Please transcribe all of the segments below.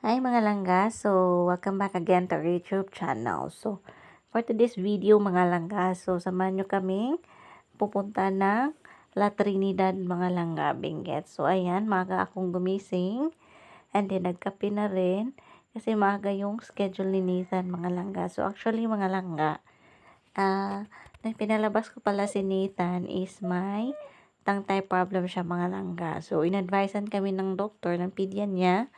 Hi mga langga, so welcome back again to our YouTube channel. So for today's video mga langga, so samahan nyo kaming pupunta ng La Trinidad mga langga, Benguet. So ayan, maaga akong gumising and then nagkape na rin kasi maaga yung schedule ni Nathan mga langga. So actually mga langga, nang pinalabas ko pala si Nathan is may tangtay problem siya mga langga. So inadvisean kami ng doktor, ng pedian niya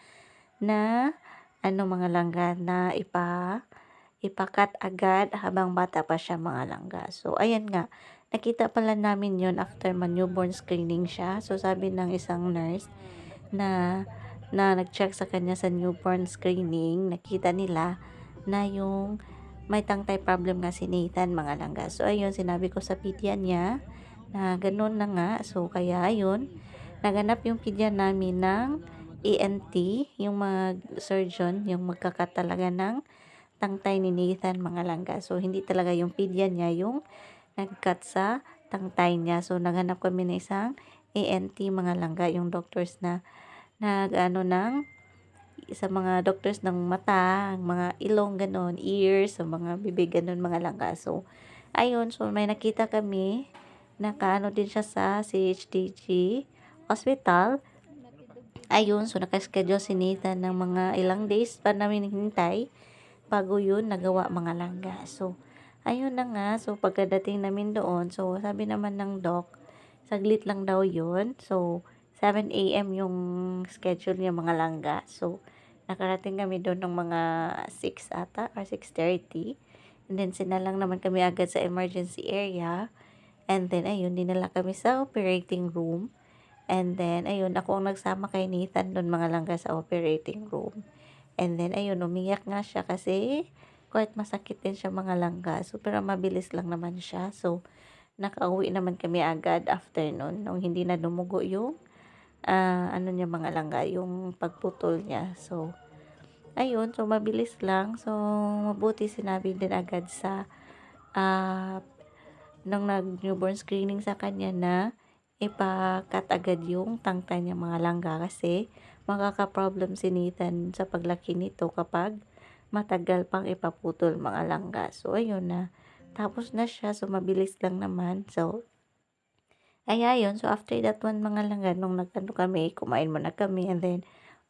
na mga langga na ipakat agad habang bata pa siya mga langga. So, ayan nga, nakita pala namin yon after newborn screening siya. So, sabi ng isang nurse na nag-check sa kanya sa newborn screening, nakita nila na yung may tangtay problem nga si Nathan mga langga. So, ayun, sinabi ko sa pedian niya na ganun na nga. So, kaya ayun, naganap yung pedian namin ng ENT, yung surgeon, yung magkakat talaga ng tangtay ni Nathan mga langga. So, hindi talaga yung pedian niya yung nag-cut sa tangtay niya. So, naghanap kami ng isang ENT mga langga, yung doctors na sa mga doctors ng mata, mga ilong, ganon, ears, sa mga bibig, ganon mga langga. So, ayun, so may nakita kami, din siya sa CHDG Hospital. Ayun, so nakaschedule si Nathan ng mga ilang days pa namin hintay bago yun nagawa mga langga. So, ayun na nga. So, pagkadating namin doon, so sabi naman ng doc, saglit lang daw yun. So, 7 a.m. yung schedule niya mga langga. So, nakarating kami doon ng mga 6 ata or 6:30. And then, sinalang naman kami agad sa emergency area. And then, ayun, dinala kami sa operating room. And then, ayun, ako ang nagsama kay Nathan doon mga langga sa operating room. And then, ayun, umiyak nga siya kasi quite masakit din siya mga langga. So, pero mabilis lang naman siya. So, nakauwi naman kami agad after nun. Nung hindi na dumugo yung, niya mga langga, yung pagputol niya. So, ayun, so mabilis lang. So, mabuti sinabi din agad sa, nung nag-newborn screening sa kanya na ipakat agad yung tangtay niya mga langga kasi makaka-problem si Nathan sa paglaki nito kapag matagal pang ipaputol mga langga. So, ayun na. Tapos na siya. So, mabilis lang naman. So, ayun. So, after that one mga langga, nung kami, kumain muna kami and then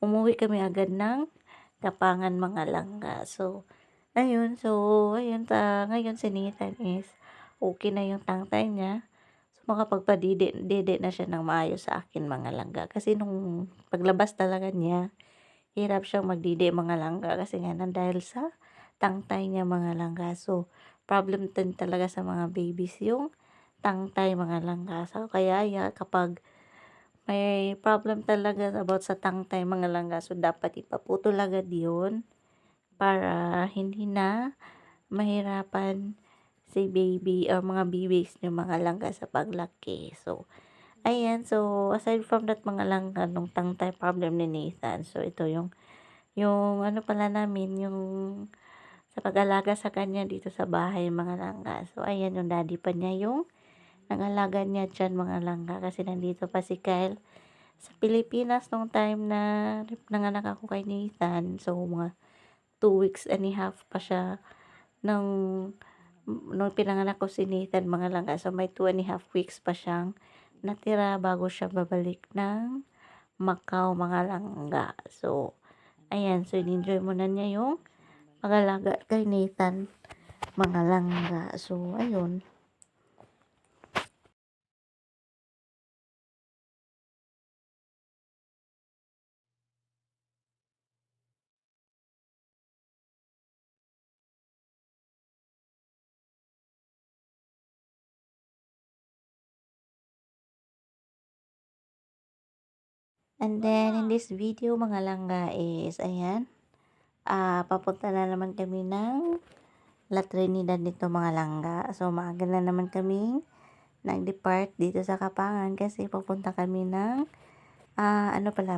umuwi kami agad ng Kapangan mga langga. So, ayun. So, ayun. Ngayon si Nathan is okay na yung tangtay niya. So, makapagpadidi na siya ng maayos sa akin mga langga. Kasi nung paglabas talaga niya, hirap siyang magdidi mga langga kasi nga dahil sa tangtay niya mga langga. So, problem din talaga sa mga babies yung tangtay mga langga. So, kaya kapag may problem talaga about sa tangtay mga langga, so dapat ipaputol agad yun para hindi na mahirapan si baby or mga babies niyo mga langga sa paglaki. So, ayan. So, aside from that mga langga, nung tangtay problem ni Nathan, so ito yung pala namin, yung sa pag-alaga sa kanya dito sa bahay mga langga. So, ayan, yung daddy pa niya yung nag-alaga niya dyan mga langga kasi nandito pa si Kyle sa Pilipinas nung time na nanganak ako kay Nathan. So, mga 2 weeks and a half pa siya nung pinanganak ko si Nathan mga langga. So, may 2.5 weeks pa siyang natira bago siya babalik ng Macau mga langga. So, ayan. So, in-enjoy mo na niya yung pag-alaga kay Nathan mga langga. So, ayun. And then, in this video mga langga is, ayan, papunta na naman kami ng La Trinidad nito mga langga. So, maaga na naman kaming nag-depart dito sa Kapangan kasi pupunta kami ng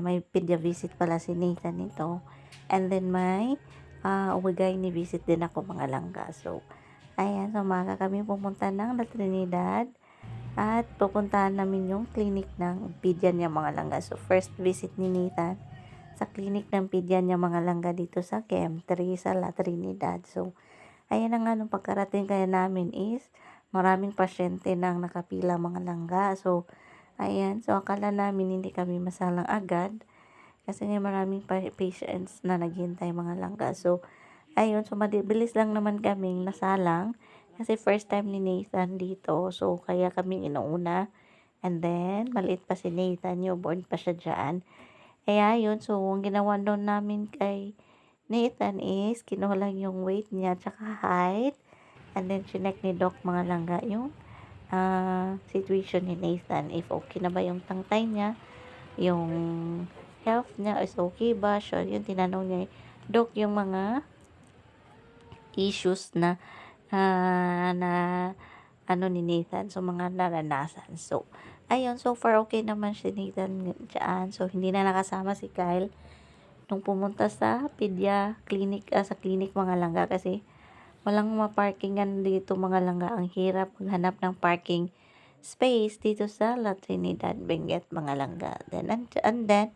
may pedia visit pala si Nathan nito. And then may umagay ni visit din ako mga langga. So, ayan, so maaga kami pupunta ng La Trinidad at pupuntahan namin yung clinic ng pedia niya mga langga. So, first visit ni Nathan sa clinic ng pedyan yung mga langga dito sa KM3 sa La Trinidad. So, ayan na nga nung pagkarating kaya namin is maraming pasyente nang nakapila mga langga. So, ayan. So, akala namin hindi kami masalang agad kasi nga maraming patients na naghihintay mga langga. So, ayun. So, mabilis lang naman kaming nasalang kasi first time ni Nathan dito. So, kaya kami inuuna. And then, maliit pa si Nathan. Newborn pa siya dyan. Kaya yun. So, ang ginawa doon namin kay Nathan is kinuha lang yung weight niya tsaka height. And then, chinek ni Doc mga langga yung situation ni Nathan. If okay na ba yung tangtay niya, yung health niya is okay ba. So, yun, tinanong niya, Doc, yung mga issues na na ano ni Nathan. So, mga naranasan. So, ayun, so far okay naman si Nathan dyan. So, hindi na nakasama si Kyle nung pumunta sa pedia clinic, sa clinic mga langga kasi walang maparkingan dito mga langga. Ang hirap maghanap ng parking space dito sa La Trinidad, Benguet mga langga. Then, and then,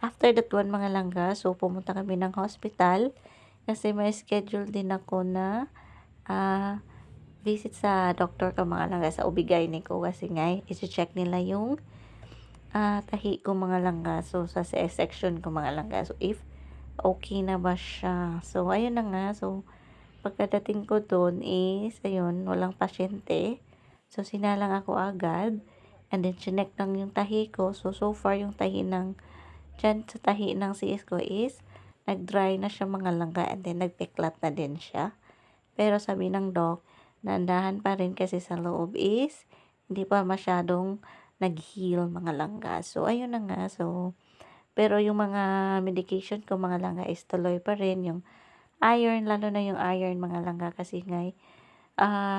after that one mga langga, so pumunta kami ng hospital kasi may schedule din ako na visit sa doctor ko mga langga sa OB-GYN ko kasi nga i-check nila yung tahi ko mga langga. So, sa section ko mga langga. So, if okay na ba siya. So, ayun na nga. So, pagkadating ko doon is, ayun, walang pasyente. So, sinalang ako agad. And then, chinek lang yung tahi ko. So, so far, yung tahi ng, dyan sa tahi ng CS ko is, nag-dry na siya mga langga. And then, nagpeklat na din siya. Pero sabi ng doc, nandahan pa rin kasi sa loob is, hindi pa masyadong nag-heal mga langga. So, ayun na nga. So, pero yung mga medication ko mga langga is tuloy pa rin. Yung iron, lalo na yung iron mga langga kasi nga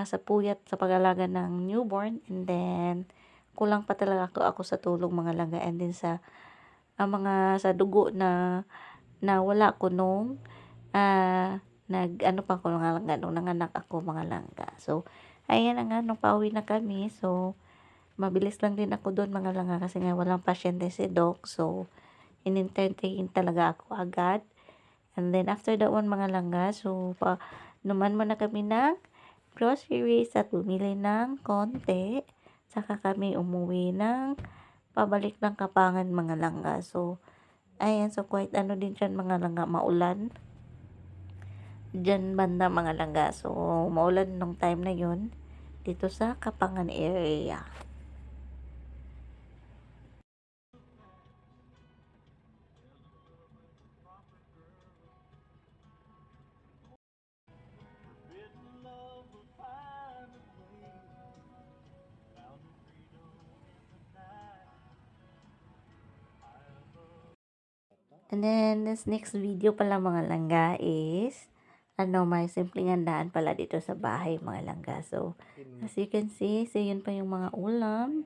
sa puyat sa pag-alaga ng newborn. And then, kulang pa talaga ako sa tulong mga langga. And then sa mga sa dugo na wala ko nung nung nanganak ako mga langga. So, ayan na nga, nung pauwi na kami. So, mabilis lang din ako doon mga langga kasi nga walang pasyente si Doc. So, in-entertain talaga ako agad. And then, after that one mga langga, so, naman muna kami ng groceries at bumili ng konti. Saka kami umuwi ng pabalik ng Kapangan mga langga. So, ayan, so quite ano din dyan mga langga, maulan. Dyan banda mga langga. So, maulan nung time na yun dito sa Kapangan area. And then, this next video pala mga langga is, may simpleng handaan pala dito sa bahay mga langga. So, as you can see, so yun pa yung mga ulam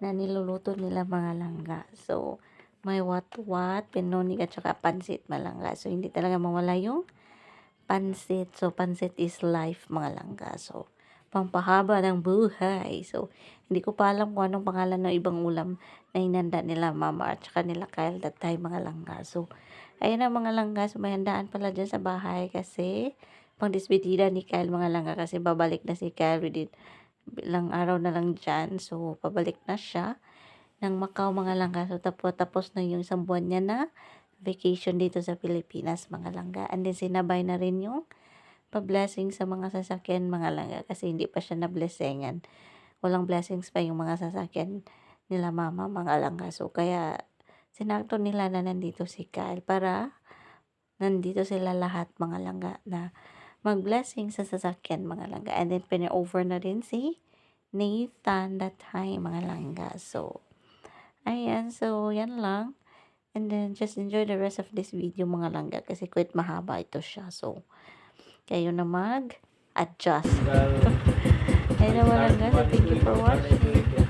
na niluluto nila mga langga. So, may wat-wat, pinonik at saka pansit mga langga. So, hindi talaga mawala yung pansit. So, pansit is life mga langga. So, pampahaba ng buhay. So, hindi ko pa alam kung anong pangalan ng ibang ulam na inanda nila mama at saka nila Kyle that time mga langga. So, ayun na mga langga. So, may handaan pala dyan sa bahay kasi pang disbitida ni Kyle mga langga kasi babalik na si Kyle within ilang araw na lang dyan. So, pabalik na siya ng Macau mga langga. So, tapos na yung isang buwan niya na vacation dito sa Pilipinas mga langga. And then, sinabay na rin yung pa-blessing sa mga sasakyan mga langga kasi hindi pa siya na-blessingan. Walang blessings pa yung mga sasakyan nila mama mga langga. So, kaya sinakto nila na nandito si Kyle para nandito sila lahat mga langga na mag-blessing sa sasakyan mga langga. And then, pina-over na rin si Nathan that time mga langga. So, ayan. So, yan lang. And then, just enjoy the rest of this video mga langga kasi quite mahaba ito siya. So, kayo na mag-adjust. Ayun na mga langga. So, thank you for watching. Sige.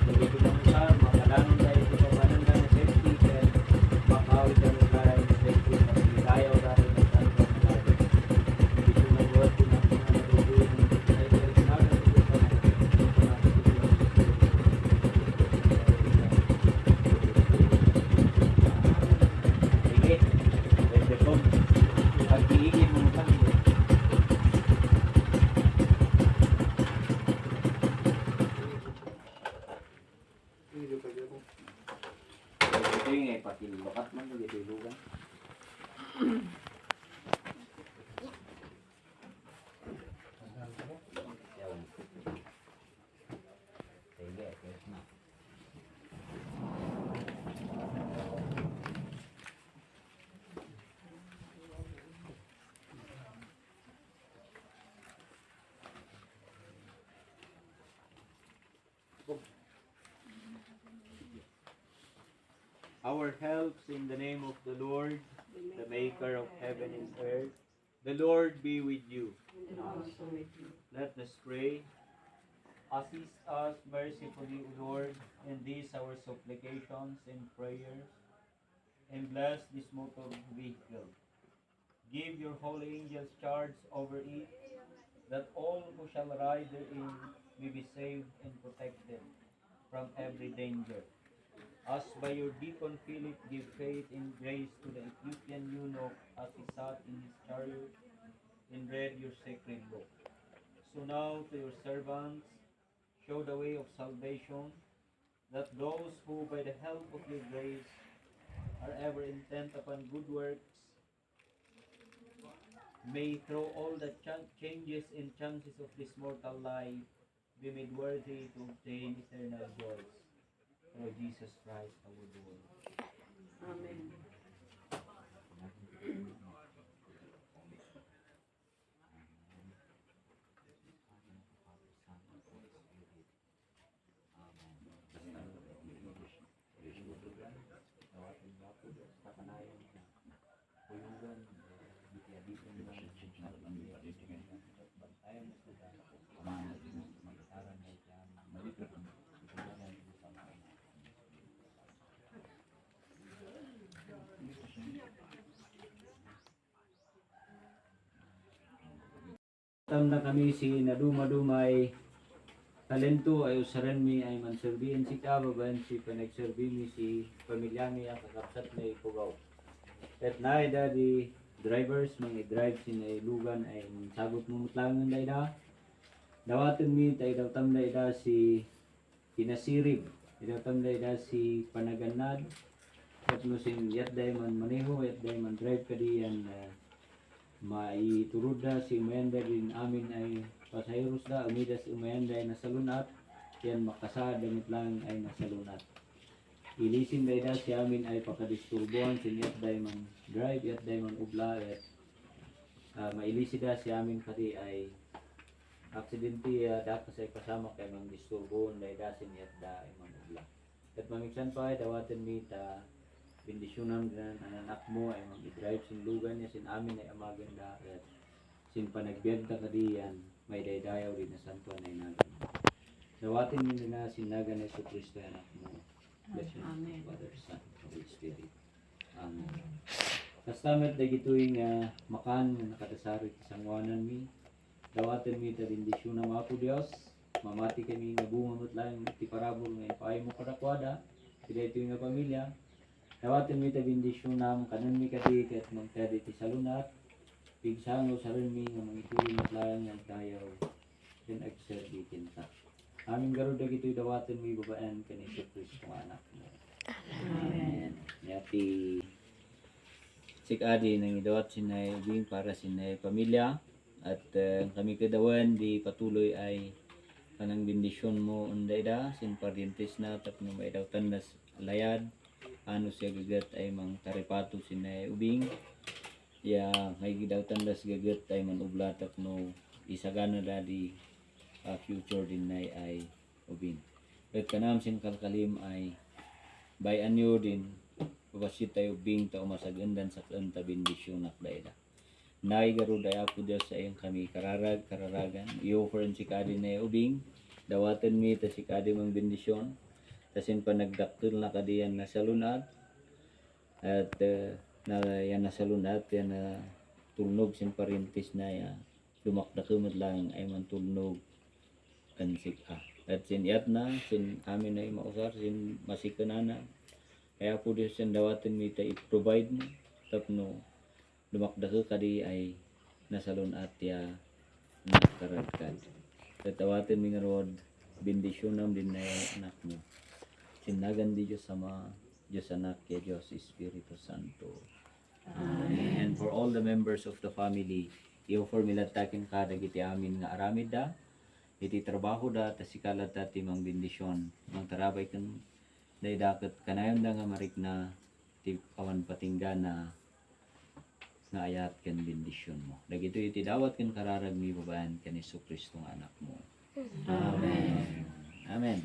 our helps in the name of the Lord, the maker of heaven and earth. The Lord be with you. And also with you. Let us pray. Assist us mercifully, O Lord, in these our supplications and prayers, and bless this motor vehicle. Give your holy angels charge over it, that all who shall ride therein may be saved and protected from every danger. As by your deacon Philip give faith and grace to the Ethiopian eunuch as he sat in his chariot and read your sacred book. So now to your servants show the way of salvation, that those who by the help of your grace are ever intent upon good works may through all the changes and chances of this mortal life be made worthy to obtain eternal joys. Through Jesus Christ our Lord. Amen. Tam na kami si naduma-dumay talento ay usaran mi ay manserbihan si kababan si panagserbi mi si pamilya mi ang kakapsat na ipugaw. At naida di drivers mga drive sinay lugan ay sagot mo mutlangan dayda. Dawatan mi tay dawtam dayda si Pinasirib. Dawtam dayda si Panaganad. At no sin yat day man maneho yat day man drive kadiyan maiturod na si Umayanda din amin ay pasayros na umidas Umayanda ay nasalunat yan makasad damit lang ay nasalunat ilisin day da si amin ay pakadisturbuhan sin yat day man drive yat day man ubla at mailisi da si amin kadi ay aksidente dapat ay kasama kay mang disturbuhan day da sin yat da ay man ubla at mamiksan pa ay dawatan mi ta bendisyonan din ang anak mo ay mag-drive sin lugan niya sin amin ay amaganda at sin panagbiagta kadiyan may daydayaw din na santuan ay nagan. Dawatin mo na sinagan na Yesu Kristo anak mo. Bless you, Father, Son, Holy Spirit. Amen. Kastamet na gituing makan nakadasarit isang wanan mi. Dawatin mi ta bendisyon ng mga po Diyos. Mamati kami nga bungamot lang ti parabol nga ipaay mo kadakwada. Sila ito yung pamilya. Dawatin mi ta bendisyon nam kanon mi kadi ket magkadi ti salunat pigsango sa rin mi nga mangitulong at lang ang dayaw din agserbi kinta. Aming garud dagitoy dawatin mi babaan ken Hesus Kristo nga anak mo. Amen. Yati sik adi nang idawat sinay ubing para sinay pamilya at kami kadawan di patuloy ay kanang bendisyon mo unday da sin parientes na tapno may daw tandas layad ano siya gagat ay mang taripato sinay ubing ya may gidaw tandas gagat ay man ublatak no isagana da di future din ay ubing at kanam sin kalkalim ay by anyo din babasit tayo ubing ta umasagandan sa kanta bendisyon nak dayda nay garud ay apo Dios sa iyang kami kararagan i-offer si kadi na ubing dawatan mi ta si kadi mang bendisyon tasin pa nagdaktul na kadiyan na salunat at na yan na salunat yan na tulnog sin parintis na ya dumakdakumot lang ay man tulnog kan sika at sin yat na sin amin ay mausar sin masikanana kaya po Diyos yan dawatin mi ta i-provide mo tapno dumakdako kadi ay nasalunat ya nakaragkad at dawatin mi nga rod bendisyon nam din na anak mo sinagan di Diyos Ama, Diyos Anak, kaya Diyos Espiritu Santo. Amen. And for all the members of the family, i-offer milatakin kada giti amin nga aramid da, iti trabaho da, tasikalat da timang bendisyon. Mang tarabay kan daydakat kanayon da nga marik na ti awan patinggan na nga ayat kan bendisyon mo. Dagito iti dawat kan kararag mi babaan kan Hesus Kristo nga anak mo. Amen. Amen.